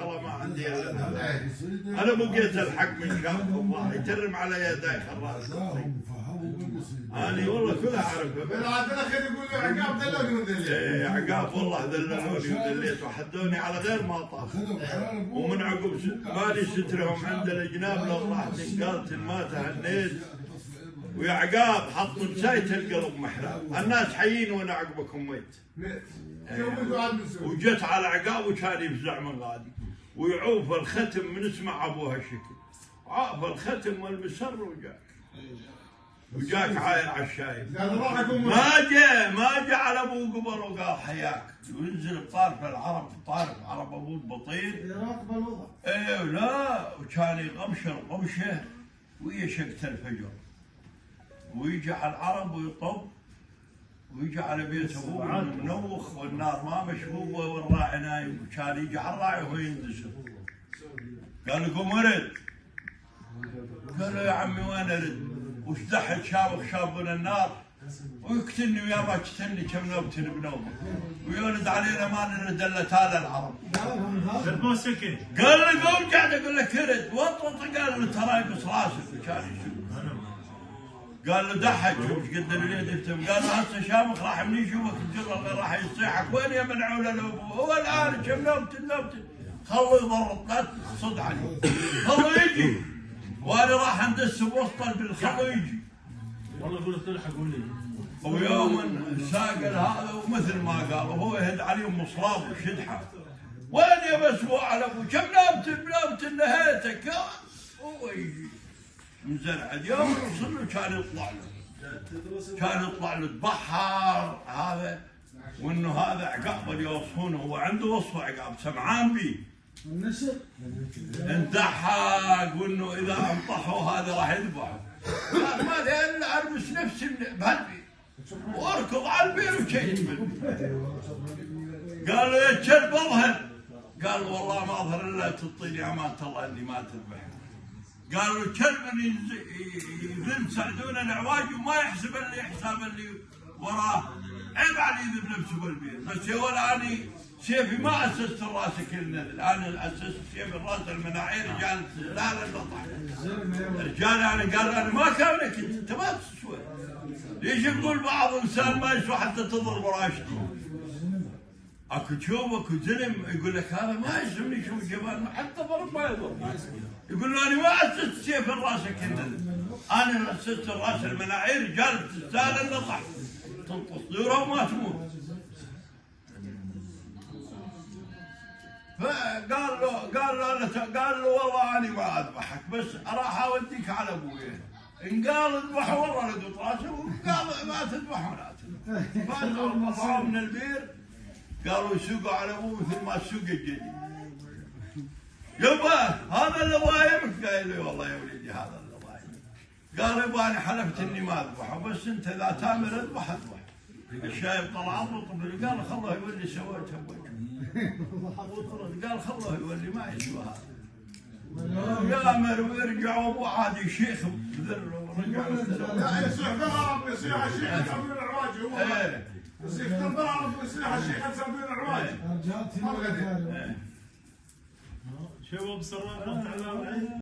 خلاص ما عندي الا انا بقيت الحق من شاب والله يترم على يديك الراس. انا والله كلها اعرفه. بالعاده الاخير يقول لي عقاب دلوني ودليت. ايه عقاب والله دلوني ودليت وحدوني على غير ما طاف. ومن عقب مالي سترهم عند الجناب لو راحت قالت ما تهنيت. ويا عقاب حطوا نسيت القلب محراب. الناس حيين وانا عقبكم ميت. وجت على عقاب وكان يفزع من غادي ويعوف الختم من اسمع ابوها الشكل. عاف الختم والمسر وجاك عاير على الشايب. ما جاء على ابوه قبر وقال حياك. وينزل بطارف العرب بطارف عرب ابوه البطير. يراقب الوضع. ايه لا وكان يقمشر قمشه ويشقت الفجر. ويجي على العرب ويطب ويجي على بيت ابوه منوخ والنار ما مشبوبه والراعي نايم. وكان يجي على الراعي وهو يندسر. قال له قوم ارد. قال له يا عمي وين ارد؟ وش دحت شابك شاب من النار ويقتلني ويا ما تقتلني كم نوبتني بنوبه ويولد علينا ما نرد الا تالى العرب. قال له قوم قاعد اقول لك ارد وطط. قال له ترى يبص راسك. كان يشوف. قال له دحك وش قد اليد يفتم. قال له هسه شامخ راح من يشوفك الجره راح يصيحك وين يا منعول الابو. هو الان كم نوبتني خلوا يضرط لا تصد عليه. خلوا يجي وانا راح اندس بوسط البلد. خلوا يجي. والله يقول لك تلحقوا لي. ويوم ساقل هذا ومثل ما قال وهو يهد عليهم مصلاب وشدحه. وين يا مسبوع على ابو كم نابت نهيتك. هو يجي من زرع يوم يوصل له كان يطلع له بحر هذا. وانه هذا عقاب اللي يوصفونه هو عنده وصفه عقاب سمعان به. النسر انضحك وانه اذا انطحوا هذا راح يذبحوا. ما لي الا ارمس نفسي بهالبي واركض على البير وشيت منه. قال له يا كلب اظهر. قال والله ما اظهر الا تعطيني امانه الله اني ما تذبحني. قال له كلب يذل سعدون العواج وما يحسب اللي حساب اللي وراه. عيب علي يذب نفسه بالبير. بس يا ولاني سيفي ما اسست راسك النذل. انا اسست سيف الراس المناعير رجال لا نطح رجال. انا قال انا ما كانك انت ما تسوى. ليش يقول بعض انسان ما يسوى حتى تضرب راشدي. اكو تشوف اكو زلم يقول لك هذا ما يسمني شوف جبان حتى ضرب ما يضرب. يقول له انا ما اسست سيف راسك النذل. انا اسست الراس المناعير رجال تستاهل النطح تنطص دورها وما تموت. قال له والله انا ما اذبحك بس راح اوديك على ابويا. ان قال اذبحه والله لقط راسه وقال ما تذبح ولا تذبح. فطلعوا من البير قالوا يسوقوا على ابوه مثل ما سوق الجدي. يبا هذا اللي ضايمك. قال لي والله يا وليدي هذا اللي ضايمك. قال يبا انا حلفت اني ما اذبحه بس انت اذا تامر اذبح. الشايب طلع عضله قال خله يولي سويته بوجهه. قال خله يولي ما يسوى هذا. يامر ويرجع وابو عادي شيخ بذل ورجع. لا يصيح بالعرب يصيح الشيخ يسمون العواجي. هو يصيح بالعرب يصيح الشيخ يسمون العواجي. رجعت هنا. شباب سراء